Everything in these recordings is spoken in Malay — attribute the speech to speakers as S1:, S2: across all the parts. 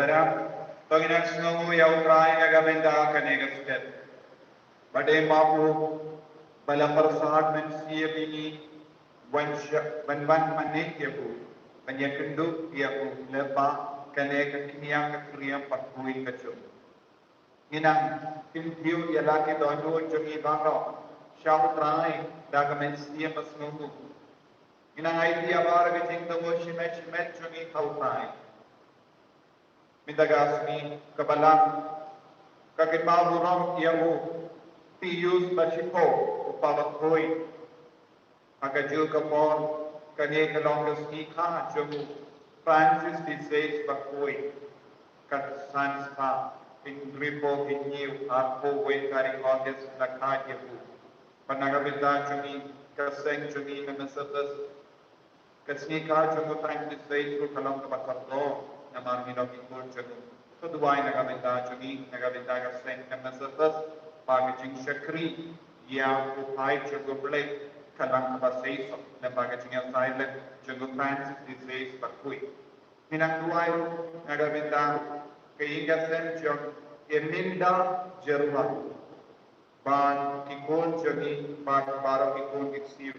S1: para Panginoon snow yaw try nagabenda kanegasket. Bade mapu balaparsad men siya bini wan manik yapu banyakundu yapu lepa kanega kiniyang kriyang patbuin kacu. Inang timtiu yalaki dono jungi bangro shaw try dagamen siya masnungu. Inang idea bara gajing tamo shimet jungi kau try. Mindagasmi kabalang kakipaburang yahu Pius Bashiko upalakoy agajul kapon kanye kalongas ika jumu Francis XVI bakoy kat sanspa in gripo kinyu arpo way kari August lakad yahu panagabita jumi kaseng jumi namasatas kasnika jumu Francis XVI kalong kapakardo namang minokikul jumu Keduai nagabita jumi nagabita kaseng namasatas Pagajing Shakri yang upay jugo blake kalang kapaseso na pagajing silent jugo Francis disease bakui. Minang duay nagabita kaingasen jung eminda jeruan ban kikon juni ban baro kikon iksiu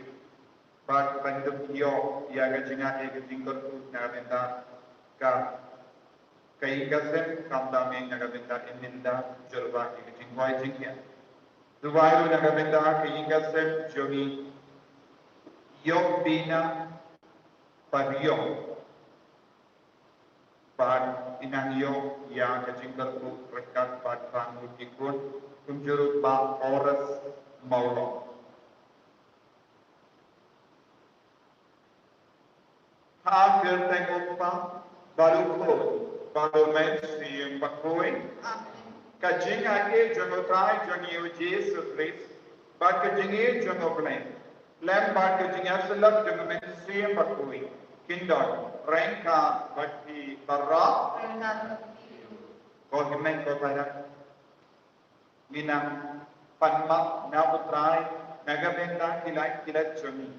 S1: ban banduk yo yagajinga egajing kertu nagabita ka kaingasen kamdame nagabita eminda jeruan Why jingya? Duwairo nagabenda kaingasen joni yok bina pariyo pad inang yok yang kajingkar ku rekat pad rangu tikun kunjuru ba oras maulo. Ha kerteng uppa baru ko baru men siyang bakoy. Kajing ake jonotrai jongi Yesus Christ, bad kajingi jonoblen. Lem bad kajing asalap jongomen siyem bakui. Kindon rengka bati barra. Kohimen ko para minang panmak na utrai nagabenda kilat jongi.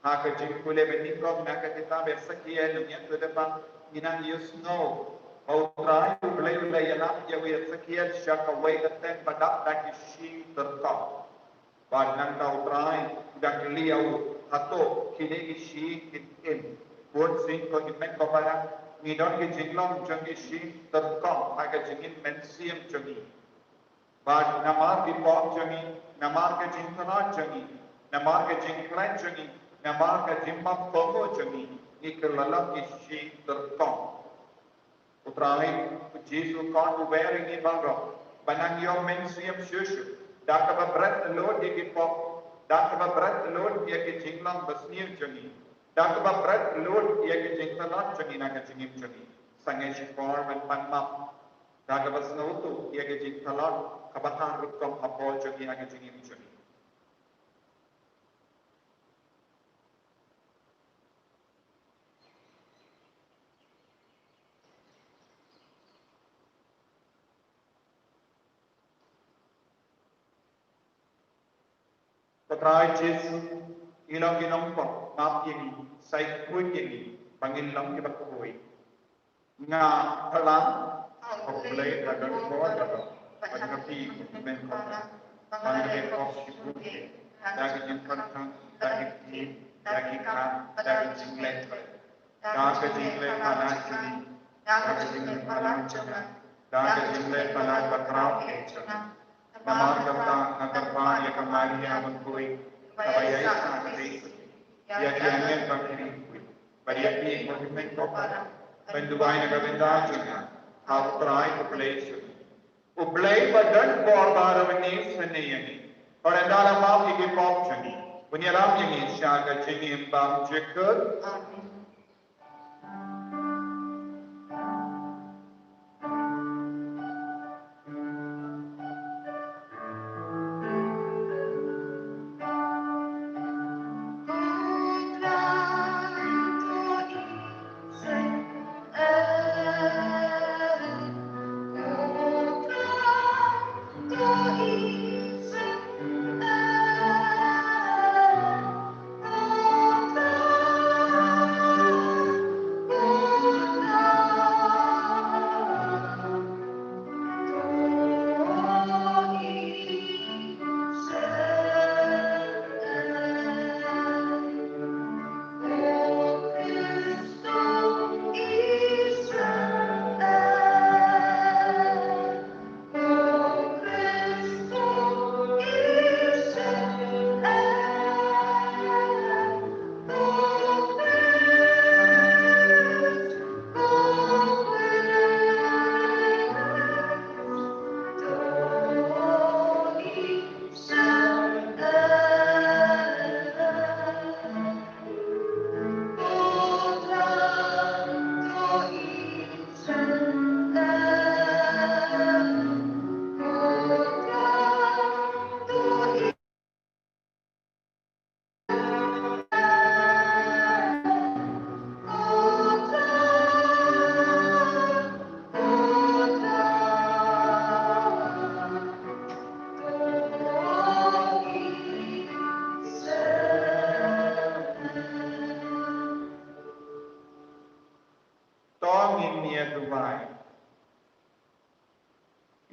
S1: Ha kajing kule benikop nakatita bersakia lunya tu depan minang yusno. Autrai ulay yanak yawi sakiel shaka way aten padak dak ishi terkau. Bad nang autrai dak liau hato kini ishi in. Buat sing ko imen ko para ngidon ki jinglong jong ishi terkau aga jingin mensiam jongi. Bad namar ki pok jongi, namar ka jingkana jongi, namar ka jingklan jongi, namar ka jimma pogo jongi. Ikalalam ishi terkau. Utrai Jesu kan wearing in bangro banang yom mensiam shushu dakaba brat lord ye pop dakaba brat lord ye ke jinglang basnir jani dakaba brat lord ye ke jingtalat jani na ke jingim jani sange shipor man panmap dakaba snautu ye ke jingtalat kabatan rukkom apol jani na ke jingim jani Patrai Jesu ilang ginampo ngap ini sai kuit ini pangilang kita kuit nga palang oblay dagan ko dagan pagkapi men ko pangre ko sibuti dagi jingkantang dagi ka dagi jinglet dagi jinglet panachini dagi jinglet panachana dagi jinglet panapatrao kechana Namar kata nakarpan ya kemaria mengkui kabaya sakri ya kiangen bangkiri kui bariapi mohimen kopara benduai nagabenda juna how try to place you ublay badan borbar wani sanayani parandala maaf igi pop juni bunyalam yangi shaga jingi mbam jekut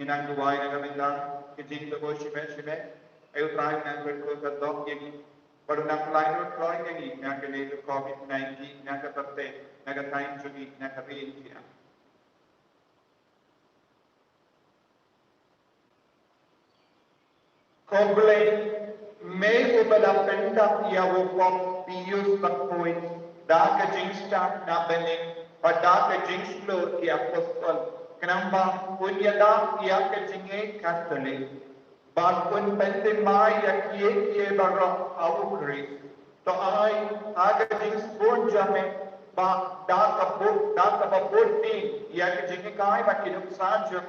S1: Inang duway na gamindang kijing labo shime ayo try nang berko kadok yang baru nak lain try yang nak kena COVID-19 nak kate nak time jumi nak kate ini Complain may ubala penda ya wop pius bakpoin da ka jingsta na bening pada ka jingslo ya apostol kenamba punya da ya ka jinge katolik ban pun pente mai ya kie bara au kris to ai aga jings bon jame ba da ka bot ni ya ka jinge kai ba kinuk sa jam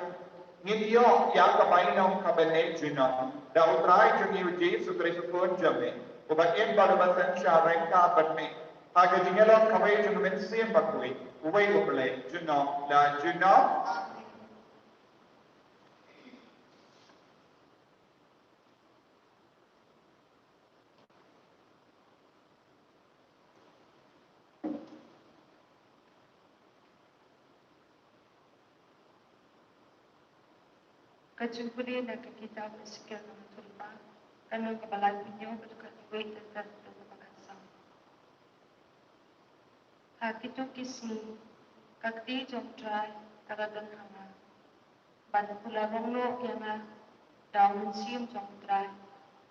S1: Ngiyo ya kabainaw kabane juna da utray juni uji Kristo pun jame ubat in balubasan siya rengka batme aga jingelon kabay junumin siyem bakui uway uplay juna la juna
S2: Kacumpuli na kita bersikap dengan tulpa, kanu kebalan minyo berdekat duit dan terpaksa. Hak itu kisi, kakti jomtrai karadan hanga, ban pula ronglo yang daun siam jomtrai,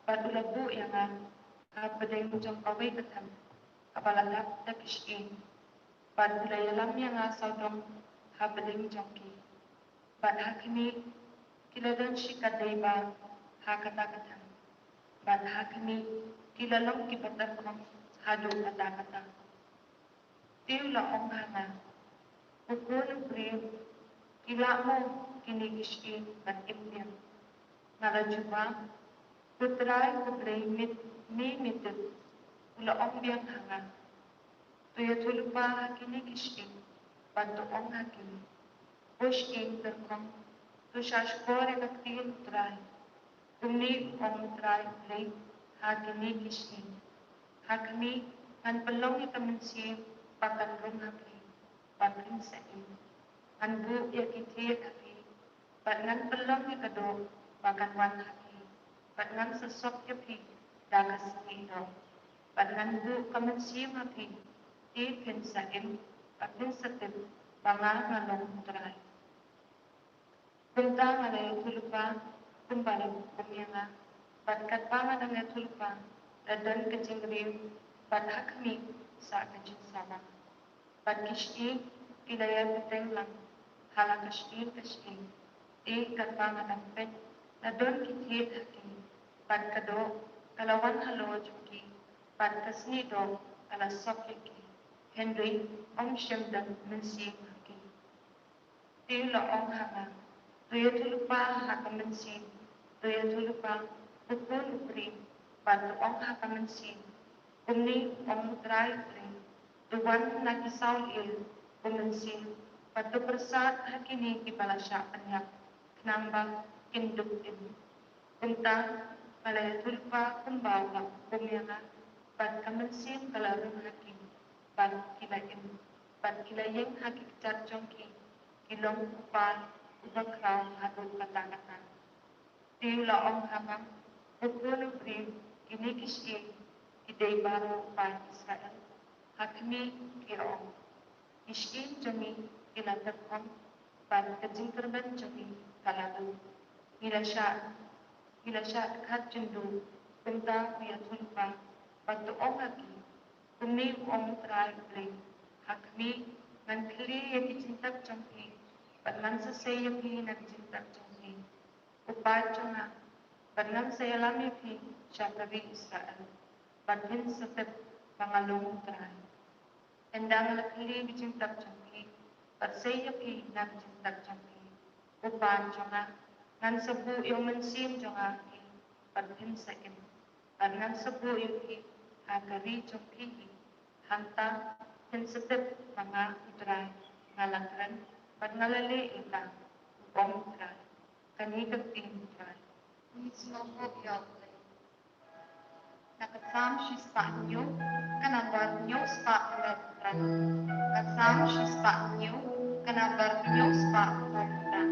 S2: ban pula bu yang kabedeng jom kawai ketam, kabalalap tak isin, ban pula yalam yang saudong kabedeng jomki, ban hakimi kiladan shikadaiba hakata-kata. Ban hakimi kilalong kibatar kong hado kata-kata. Tiyo laong hanga. Ukul brim kila mo kinigishin ban impian. Narajuba putray kutlay ni mitid ulaong biyang hanga. Tuya tulupa kinigishin ban tuong hakimi. Bush in terkong Tushashkore kaktiin try. Tumni om try play. Hakini kishin. Hakini ngan pelong ikamansi pakan rum hakli. Pakin sain. Ngan bu yakiti hakli. Pat ngan pelong ikado pakan wan hakli. Pat ngan sesok yapi dagas nito. Pat ngan bu kamansi hakli. Ti pin sain. Pakin satip. Banga ngalong try. Tentang ada yang terlupa, kembali kumyanga. Batkat pangan ada yang terlupa, dan kecingrim, bat hakmi saat kecing sama. Bat kishi, kilaya peteng lang, halak kishi, kat pangan ang pen, dan kitiyet hakim. Bat kado, kalawan halo juki, bat kasni do, kala sokyaki. Henry, om syamdan mensing hakim. Tila ong hanga. Tuya tulupa hakamansin, tuya tulupa ukul uprim, bantu ong hakamansin, umni ong try uprim, tuwan nakisaw il, umansin, bantu persat hakini kibalasya anyak, knambang kindukin. Kunta, malaya tulupa kumbawa, kumyanga, ban kamansin kalarong hakim, ban kilayang, hakik charjongki, kilong upal, Ubakraw hatong kata-kata. Tiyo laong hamang, ukul uprim, kinikishin, kiday baro pa Israel. Hakmi kirong. Ishin jami kinatapong, pan kajingkarban jami kalado. Hilasya kat jundu, punta kuyatulpa, patuong haki, kumi ong try play. Hakmi, ngankili yakicintak jami, Pernam saya pi nak cinta jombi, upah cuma. Pernam saya lami pi syakari Israel. Pernam setep pangalung terai. Endang lekli bicinta jombi, per saya pi nak cinta jombi, upah cuma. Ngan sebu yang mensim cuma pi, pernam sekem. Pernam sebu yang pi hakari jombi, hanta dan setep pangal terai ngalakran. Pangalali ilang bom try, kanikag tin try.
S3: Nismopo yaulay. Nakatsam shispanyo, kanabar nyo spa ulatran. Katsam shispanyo, kanabar nyo spa ulatran.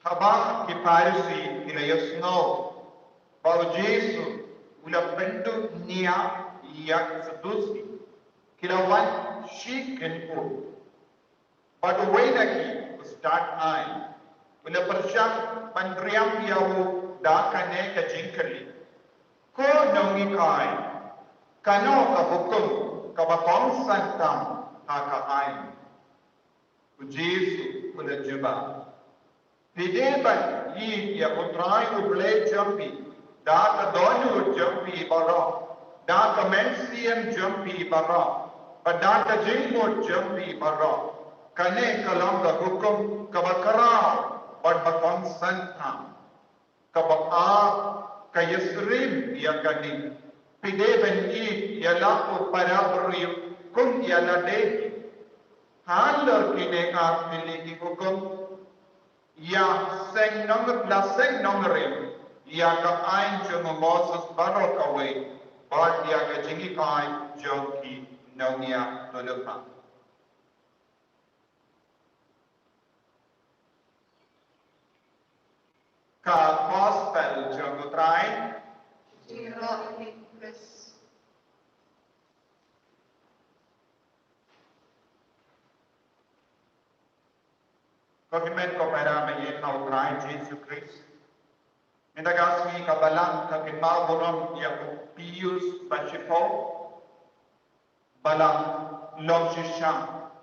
S1: Habang iparisi ila yasno, bao Jesu ula pendu niya yak sedusi, kilawan shikin ko. But way lagi start nai, ula persyam pandriam yahu da kane ka jingkali. Ko nongi kai, kano ka hukum ka batong santam hakahain. Jesu ula juba. Pideban yi ya utrai uble jampi, da ka donu jampi bara, da ka mensiam jampi bara, da ka jingmot jampi bara, kane kalam da hukum kabakara, bad bakon santam, kabaa ka yasrim ya kani, pideban yi ya lapu parabri kum ya ladeki, Haler kini kat miliki hukum ya seng nong plus seng nongering ya ka ain jong Moses barok away but ya ka jingi kai jong ki nonia tulupa ka gospel jong utrai
S3: Jiro Nikris.
S1: Kokimen ko para mayin na utrai Jesus Christ Mindagasmi kabalang kakinmao bonon ya Pius Bachipo balang Lomshishan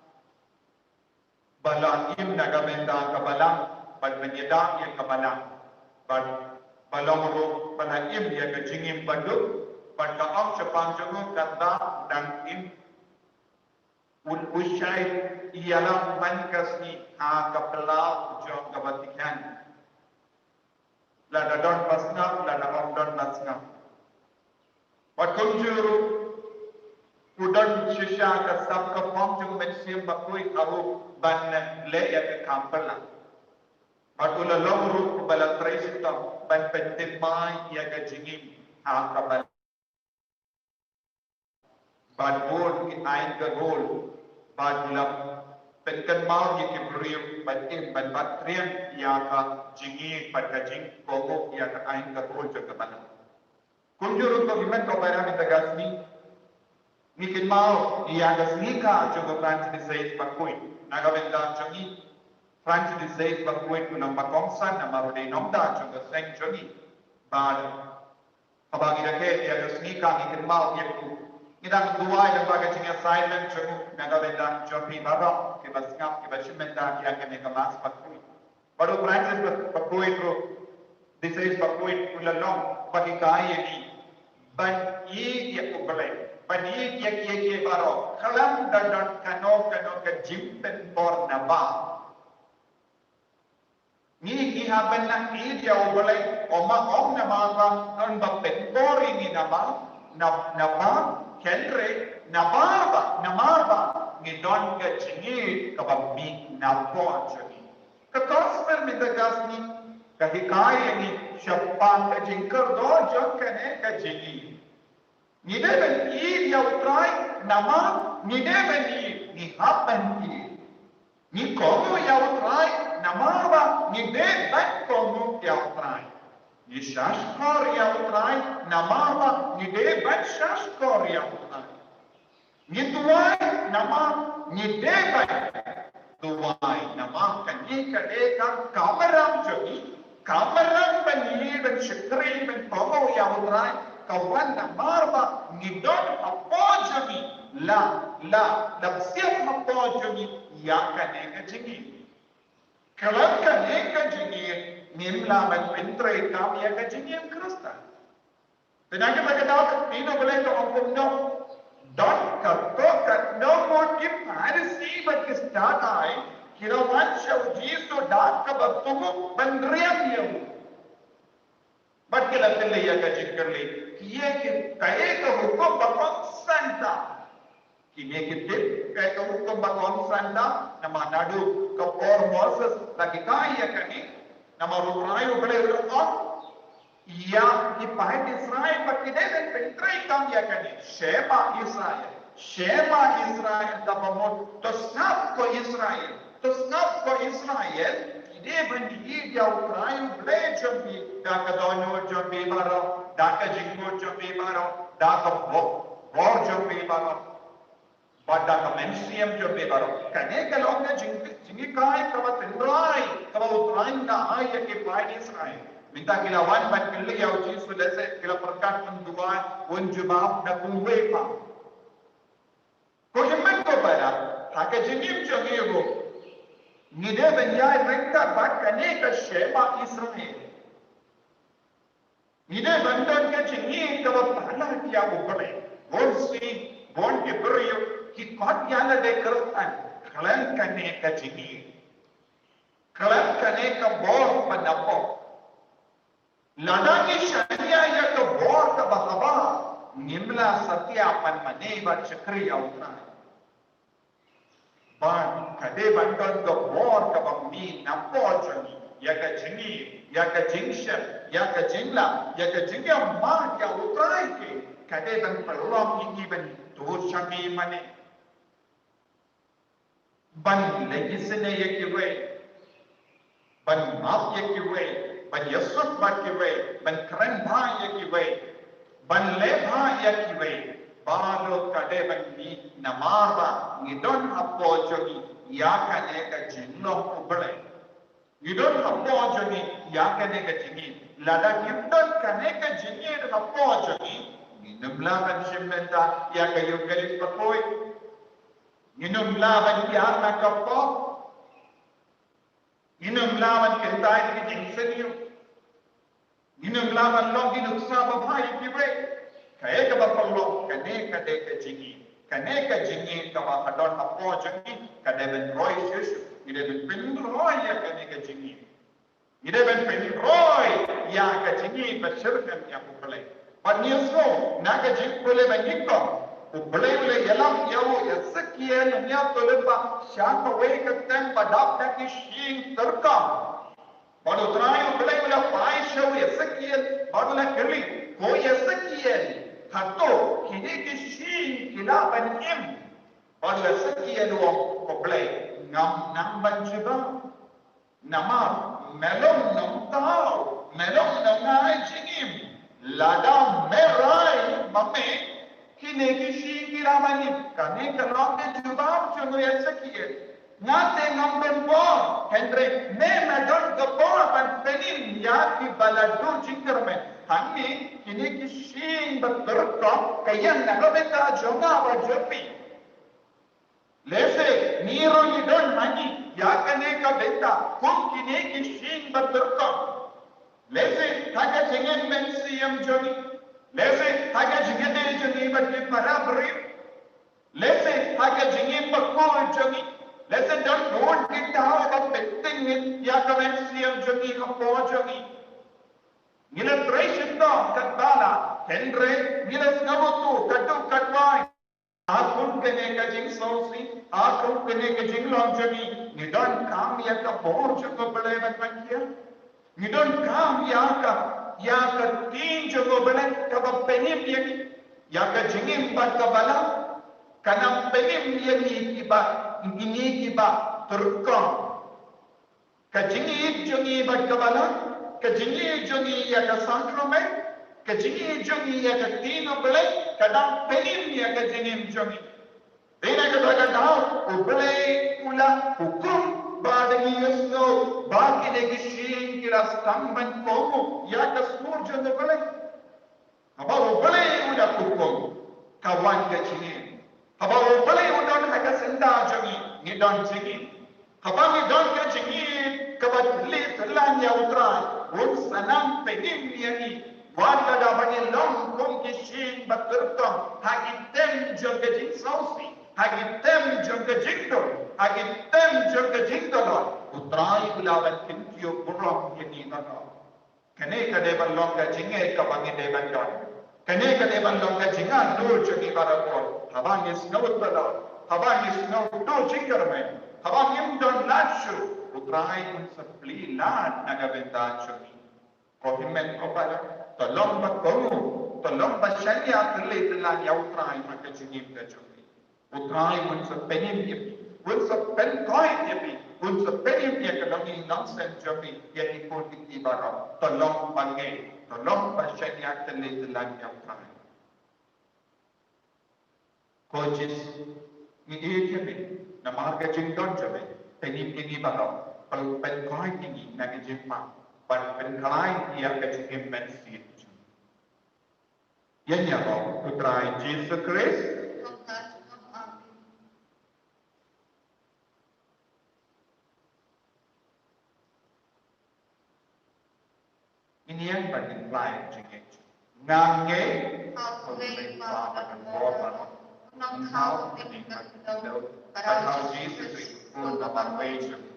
S1: balang im nagamenda kabalang pagmenyedang yang kabalang balang ro balang im yang kejingim banduk pagkaam sepang jenguk kata dan im usai ialah mankasni ha kapelau jong kabatikan lada don basna lada om don basna wat kunjuru udan shisha ka sab ka pom jung men sim bakoi aru ban le ya ka kampala wat ula lomru bala traisitam ban pentemai ya ka jingim ha ka ban bad bol ki ain ka gol bad lap penkan mau ye ki berium ban ban batrian ya ka jingi pada jing komo ya ka ain ka gol jang ka ban kunjuru ko himen ko para mi tagasmi nikin mau ya ka snika jang ka Francis de bakoi nagabenda jangi Francis de bakoi tu nam bakongsan na marode nomda jang ka seng jangi bad kabagi rake ya ka snika nikin mau ye ku Nidang dua yang bagai cingnya silent cenguk nagabenda jopi barok kibasngap kibashimenda yang kene kemas pakui. Baru Francis pakui tu disais pakui ulalong bagi kaya ni ban ye dia kubelai ban ye dia barok kalam dan kano ke jimpen bor naba. Ni haban nak ni dia kubelai oma om nama ba kan bapen bor ini nama naba Henry namarba ngidon ka chingi kababbi napo chuni ka gospel min da gasni ka hikaya ni shappan ka jinkar do jokkane ka jigi ni de ben i ya utrai nama ni de ben ni happen ni komo ya utrai namarba ni de ben komo ya utrai Ni shashkor ya utrai namama ni de ban shashkor ya utrai. Ni tuai nama ni de ban tuai nama kan ni ka de ka kamaram jodi kamaram ban ni ban shikri ban pomo ya utrai kawan namarba ni don apojami la siap apojami ya ka ne ka jingi. Kalau ka ne ka jingi Nimla ban pintre kam ya ka jingim Krista. Tenaga bagadaw pino boleh to angkum no. Don ka to ka no more ki Pharisee but ki start ai kira wansha jiso dak ka batugo ban riyam yum. But kila tille ya ka jikkerli kiye ki kae ka hukum bakon santa. Kiye ki tip kae ka hukum bakon santa nama nadu ka por Moses lagi kai ya ka ni nama Ukraina boleh berdoa, ya di pahit Israel berkini dan pentrai kami akan Shema Israel dapat tosnap ko Israel, ide bandi dia Ukraina boleh jambi, dah kedonyo jambi baru, dah kejinggo jambi baru, dah kebor jambi baru. Pada kemensiam jambi baru, kene kalau na jingi kai kawa tendrai, kawa utrai na ayat ke pai Israel. Minta kilawan ban kili ya uji sudah se kila perkat mendua unjubab na kuwe pa. Ko himmen ko pada, hake jingim jambi go. Nide benyai mereka bat kene ke Shema Israel. Nide bandan ke jingi kawa pala dia ukole. Bon ke beriu ki kot yana de Kristen kalan kane ka jigi kalan kane ka bor panapo lada ki sharia ya ka bor ka bahaba nimla satya pan mane ba chakri autra ban kade bandon go bor ka bamni nampo joni ya ka jingi ya ka jingshan ya ka jingla ya ka jingyam ma ya utrai ke kade ban palom ini ban to shami mane ban legisne ye ki we ban map ye ki we ban yasut ba ki we ban kran bha ye ki we ban le bha ye ki we balo kade ban ni namarba ngidon hapo jogi ya ka ne ka jinlo ubale ngidon hapo jogi ya ka ne ka jingi lada ngidon ka ne ka jingi hapo jogi nginumla ban shimenta ya ka yugali pakoi nginumla ban ya na kapo nginumla ban kentai ki jingseniyo nginumla ban logi nuksa babai ki we kaya ka bapallo kane kade ka jingi ka ba hadon hapo jingi kade ben roy shish ide ben pin roy ya kane ka jingi ide ben pin roy ya ka jingi ba shirkan ya pulai paniso na ka jing pulai ben nikko pulai pulai yalam yawo yasakiye nya tolba shaka we ka tan badap ta ki shin tarka bado trayo pulai pulai pai show yasakiye badla keli ko yasakiye Hato kini kishin kila banim pada sekian luang koplay ngam nang banjiba nama melom nam tau melom nam ngai jingim lada merai mame kini kishin kila banim kane kalong ke jubab chungu sekian ngate ngam benbo Henry me madon gapor ban penim ya ki baladu jingkermen Hangi kini kishin berterkam kayan nagabeta jonga wajopi. Lese niru yidon mani yakane ka beta kum kini kishin berterkam. Lese taga jingen mensiyam joni. Lese taga jingene joni bagi parabri. Lese taga jingen bakul joni. Lese don't want it how about betting it yakamensiyam joni hapo joni. Ngilas ration dong katbala Henry ngilas ngabutu katu katwai akun kene ka jing sausi akun kene ka jing longjani nidon kam ya ka bor jogo bale bankia nidon kam ya ka tin jogo bale ka ba penim ya ka jingim ba ka bala kanam penim ni ki ba turkom ka jingi jongi ba ka bala Kajingi jongi ya ka sankrome, kajingi jongi ya ka tino bele, kadang penim ya kajingim jongi. Dina ka daga dao, ubele ula hukum badangi yusno, baki de gishin kira stamban komu, ya ka smur jongi bele. Haba ubele ula hukum, kawan kajingim. Haba ubele udon haka senda jongi, nidon jingim. Haba nidon kajingim, kabat li telan ya utrai. Un sanam penim yani wala da bani long kong kishin baturtong hagitem jong jing sausi hagitem jong jingdo hagitem jong jingdo utrai bulawan kintiyo burong yani no kane kade balong ka jinge ka bangi de bandon kane kade balong ka jinga do jogi barapor habang is no balo habang is no do jingerme habang im don lachu utrai un sapli lat nagabenta chumi kohimen kopala tolong bakomu tolong basyanya tele telan ya utrai maka jingim ka chumi utrai un sapenim yepi un sapen koi yepi un sapenim ye kalongi nonsense chumi ye ni politik ibara tolong bange tolong basyanya tele telan ya utrai coaches ni yepi na marga jingdon chumi penim ini bahau kalau penkoi ini nak jempa, pada penkalai dia kecil mensi. Yang ni apa? Putra Yesus Kristus. Ini yang paling lain juga. Ngange, kau boleh bawa bawa. Nangkau tinggal kita. Kalau Yesus pun dapat wajib.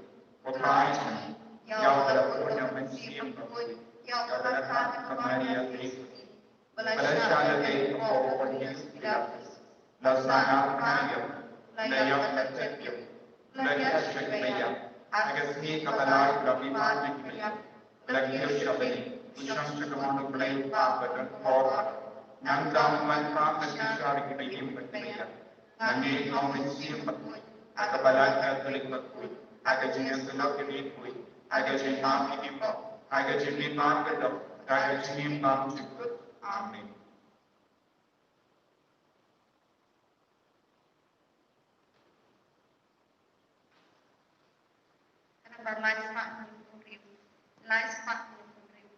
S1: Operasi yang berguna mensiam berkuat, yang berkata kemaria Kristus, belasah lagi kepada Yesus Kristus, lasana kaya, layang terjadi, Lakashakaya, Agasmi Kamalai, Raviman Nikmaya, Lakashabani, Usham Chakamanu Play, Papadan, Forward, Nandam Manpam, Nishari Kayim Patmaya, Nani Nominsim Patmay, Akabalat Catholic Patmay, Agajin Sulakini Pui, Agajin Mami Nipo, Agajin Margadam, Agajin Mam Chiput, Amen.
S3: Life partner review. Life partner review.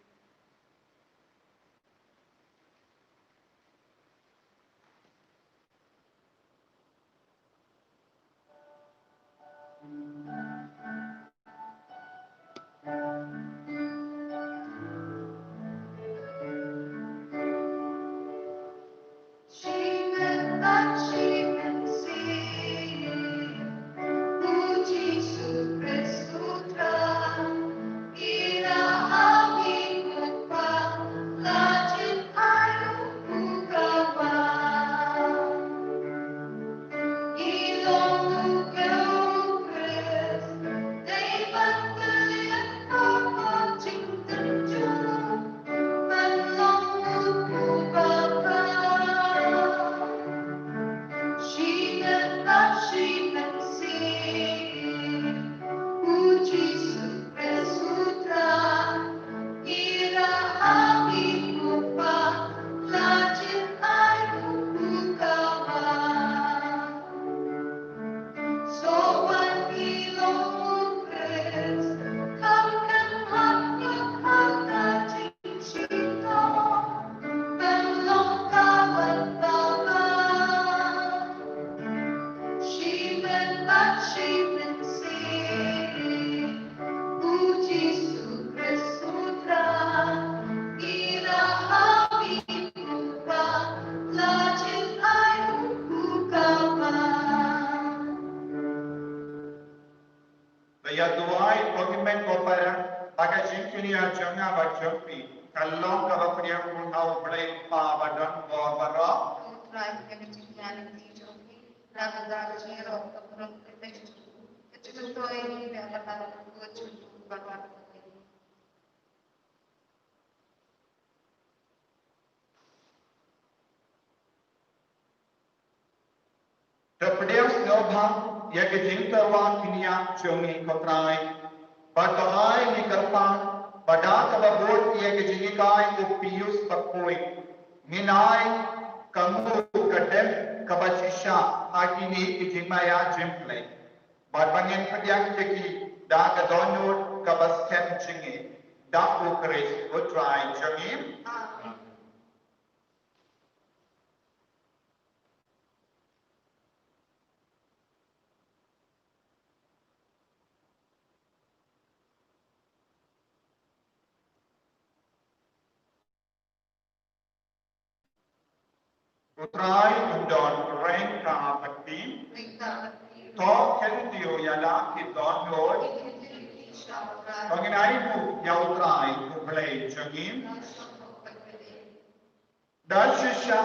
S1: Yaduai Pokemon Kopara, Bagajinkinia Janga Bajopi, Kalong Kavapriya Kunau Blake Pavadan Barbara, the Padias Nova, Yakajintawa Kinia Chumi Kotrai, Batai Nikalpan, Badaka Bot Yakajinikai, Upius Pakoi, Minai, Kamu Kadem, Kabachisha, Hakini Kijimaya Jimplay, Badbangan Padiak Tiki, Daka Donut, Kabaskem Chingi, Daku Chris, Utrai Jamim. Utrai undon rengka patim, to keldio yala kidon lord, panginai bu yautrai kublai jangim, dashisha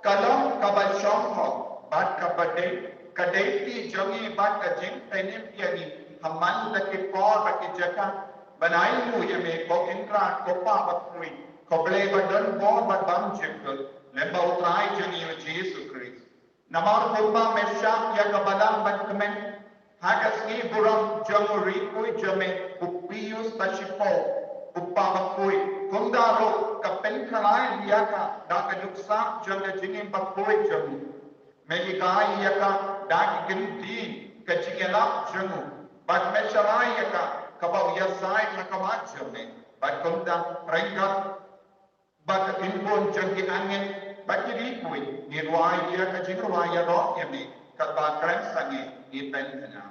S1: kalam kabashong ho, bat kabade, kadeti jangi bat ajim penim piani, haman laki por laki jaka, banai bu yame ko indra kopa batui, koblai badan bo bat bam jekul, Lemba utrai jangi Jesus Christ. Namar Pumba Meshach Yagabalam Batkamen Hagasni Buram Jamuri Kui Jame Upius Bashipo Upavakui Kundaro Kapen Kalai Yaka Daka Nuksa Janga Jingim Bakui Jamu Melikai Yaka Daki Ginti Kachingela Jamu Bat Mesharai Yaka Kabau Yasai Nakamat Jame Bat Kunda Rengat Bat Inbon Jangi Angin Bakiri Kui, Nirwai Dia Kajinwaya Rock Yami, Kaba Kransangi, Nipentana.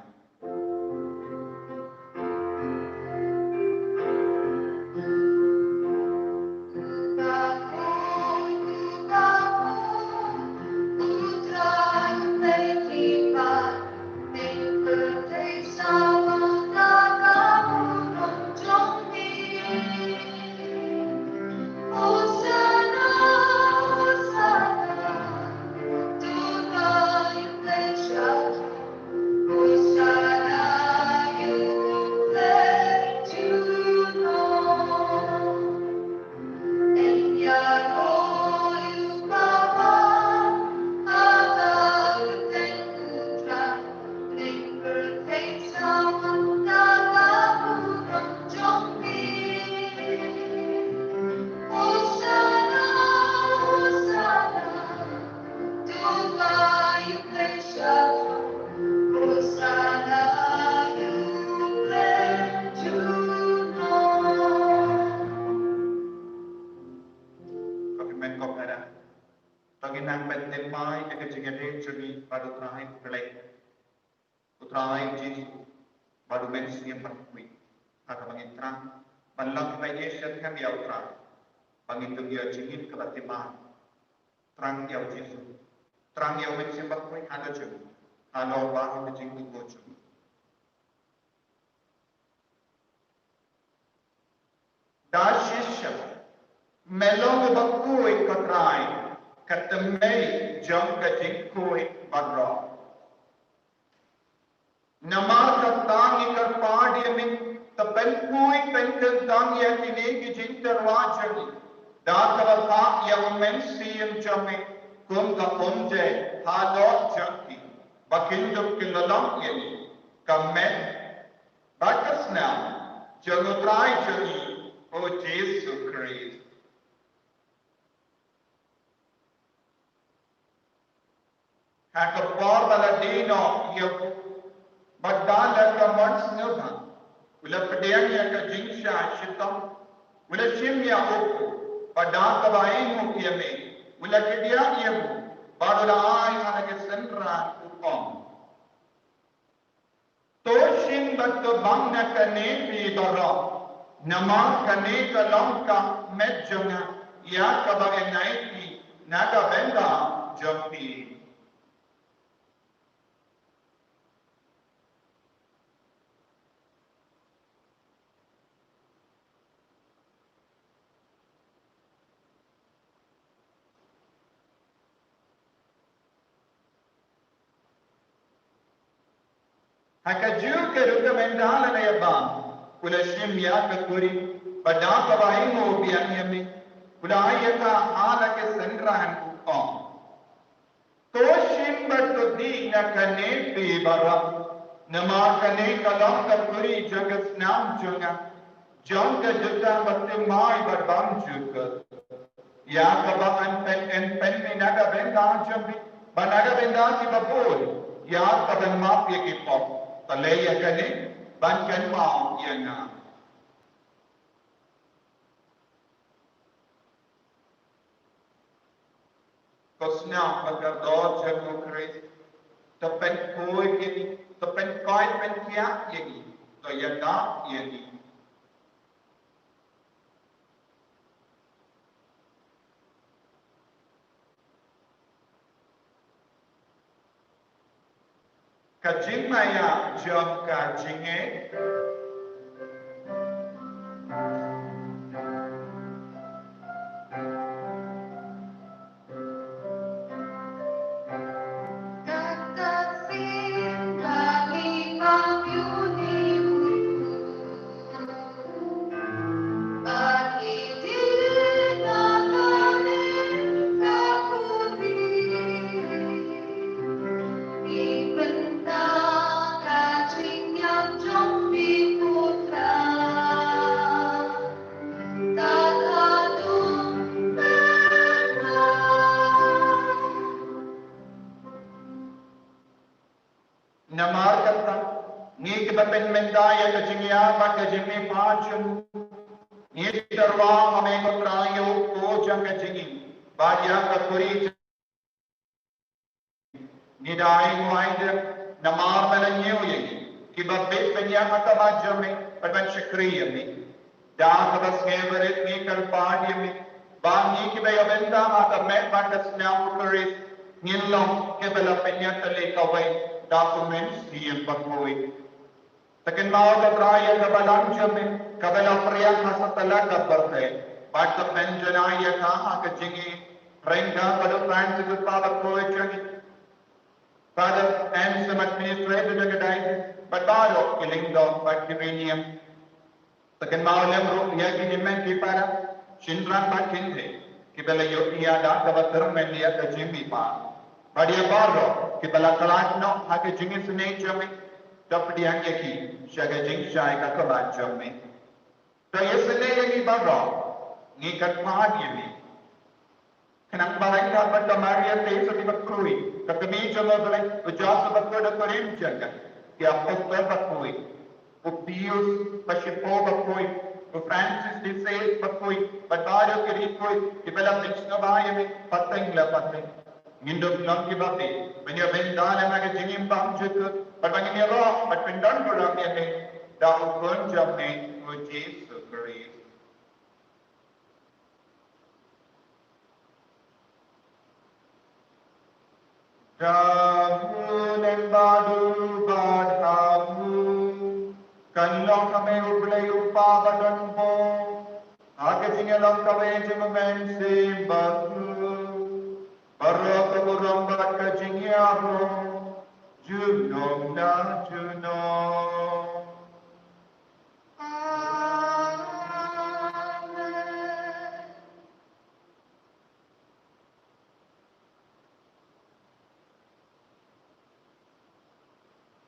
S4: Hosanna,
S1: ai Jesu baru manusia berkuih atau bagi terang malam Yesus kan dia terang bagi itu dia jingin ke batiman terang dia Jesu terang dia manusia berkuih ada jeng ada baru jing tu bocor dah shisha melong berkuih ke terang ketemai jam ke jing kuih berroh Namar tangi kerpadi min tapen kui penken tangi atine ki jinter wajani da kawalha ya men siem jame kum ka onje halo janki bakinduk kilalam yeni kamen bakasna janutrai jani o Jesu Christ hakapor baladino yabu Badan laka mans nubha, ula pedang ya ka jingsha shitam, ula shimya oku, badan kabain mo kiyame, ula kidiya yabu, badula ay halage senra upong. Toshin bato bang na kane pi dara, nama kane kalam ka medjana, ya kabain naiti, naga benda jampi. Haka juga ruka mendala na yabang, kula shimya ka kuri, badang kabahin mo biyan yami, kula ayaka hala ke sendrahan upong. To shimba to di na kane pi bara, nama kane kalam ka kuri jagas nam junga, jangka juta batti mai barbam juga. Ya kaba en pen ni naga benda jambi, banaga benda si babul, ya kaban map ye ki pop. Talaya kani bankan mau yana. Kosna agar dor jago Christ tapen koi ini tapen koi pen kia ini to yana ini. Kajing maya jom kajinge namar kata ni ke bapen mendaya kajingya ba kajingi paachum ni darwa hame ko trayo ko jang kajingi ba ya ka kuri ni dai waide namar melanyo ye ki babbe penya mata bajame padban shakriya mi da kabas ngeverit ni kal paadi mi ba ni ki be yabenda mata me bandas nyam kuri nilong ke bela penya tale kawai documents yang berkoi. Tekan mau keberaya kebalan jamin kebela pria masa telah keberkai. Baca penjenaya kah kejingi rengga pada Francis pada berkoi jangi. Pada M administrator jagadai batalo kilingdo bakirinium. Tekan mau lemru ya kini men kipara shindran bakinde kebela yokia dah kebetulan media kejimi pa. Badia baro kibala kalakno hake jingis ne jame tapdi angye ki shaga jing shai ka kabat jame to yesne yagi baro ni kat paadi mi kanang balai ka batta maria te so di bakui ka kami jamo bale ujas bakko da korim janga ki apostol bakui o pius pashipo bakui o francis de sales bakui bataro kiri koi kibala bichno baye mi pateng la pateng Nginduk non kibati. Banyak benda yang nak jengim bang juga. Berbagi ni roh, berpindan berang ni. Dah pun jam ni uji sukri. Jamu lembadu badhamu. Kanlong kami ublay upa badan po. Ake singalong kami jumamen simbaku. Para pemurang batka jingyaro, junom na junom.
S3: Amen.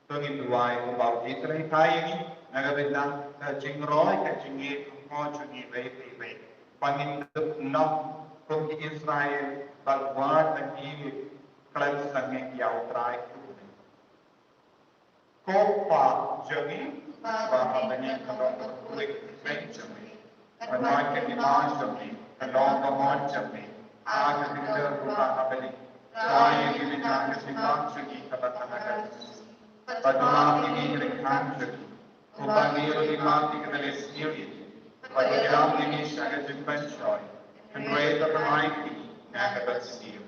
S1: Tungin duai ubau jitrai kai ni, nagabitang jingroy ka jingye mo jungi bay. Pangin nok kung Israel balwat ang iwi kalag sange yaw try. Kopa jungi ba bani kalong kulik Benjamin. Panwag ka iman jungi kalong kamon jungi. Aga dinda rupa abali. Kaya gibitang kasikang jungi kabatanagan. Pagmamang ini rekam jungi. Upang iyo di mati kadalis niyo. Pagkilang ini siya kajimpan siya. Henry terpelaik naga bersiu.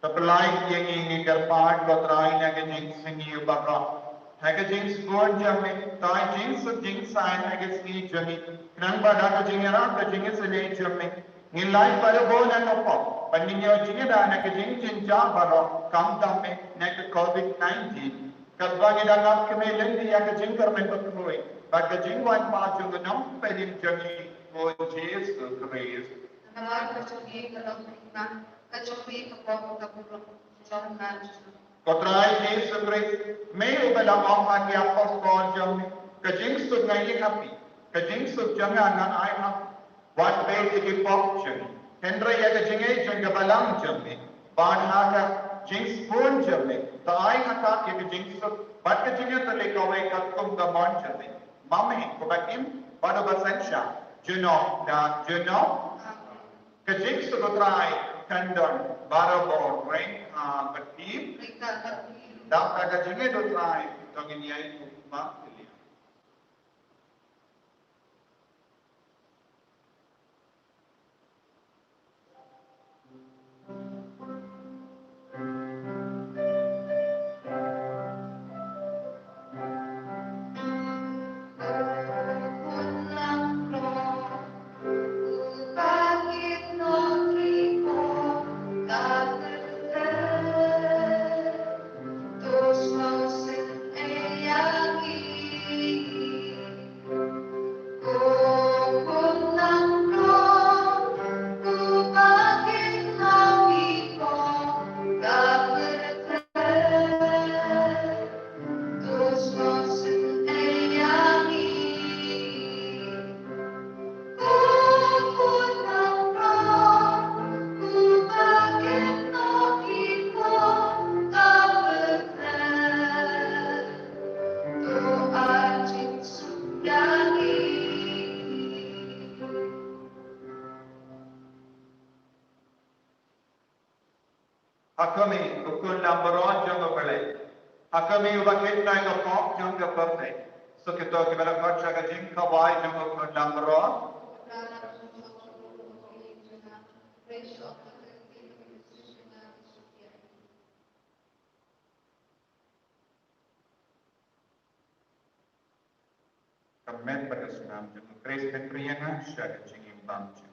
S1: Terpelaik yang ini terpad batrai naga jingsingi barra. Naga jings buat jamin, tai jings jingsain naga sini jamin. Kenang pada naga jingera, naga jings sini jamin. Ngilai pada bola nopo. Pandingnya jingira naga jing jinja barra. Kam tamme naga COVID-19. Kadang dalam kemelan dia naga jingkar mentukui. Baga jingwan maju genam pedin jamin. Oh Jesus Christ.
S3: Nalar kecuri kalau kita kecuri kepala kapur jangan nanti.
S1: Kotrai Yesus Kristus, may ubalang ang apostol jam kajing sub ngayon happy, kajing sub jam nga ay happy. What way to give option? Hendra ya kajing ay jang gabalang jam ni, baan haka jing spoon jam ni, taay haka ya kajing sub, bat kajing yung talikaway katung gamon jam ni. Mami, kubakim, pada basan siya, juno na juno. Kajik sugutrai kandon barabor ring bertip dak kajinge dutrai tongin yai ukma ilia. Hakami ukun lambaron jangga pelai. Hakami ubakit na yung pop jangga perfect. So kito kibala kotsa kajing kawai jangga ukun lambaron. Kamen pada sunam jangga kres petriana siya kajing imbang jangga.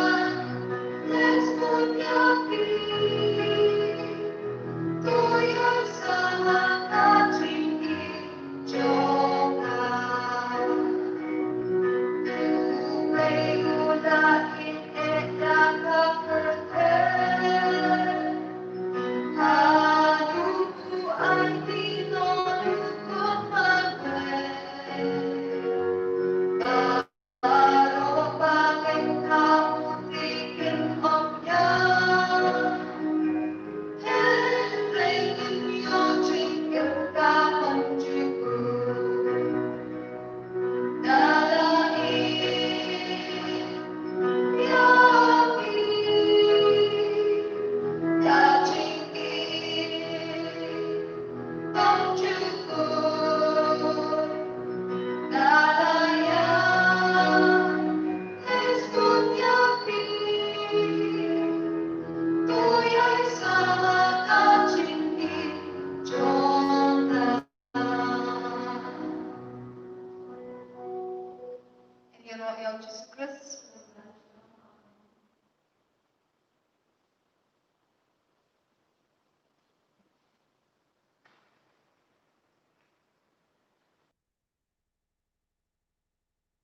S3: El Jesus Christus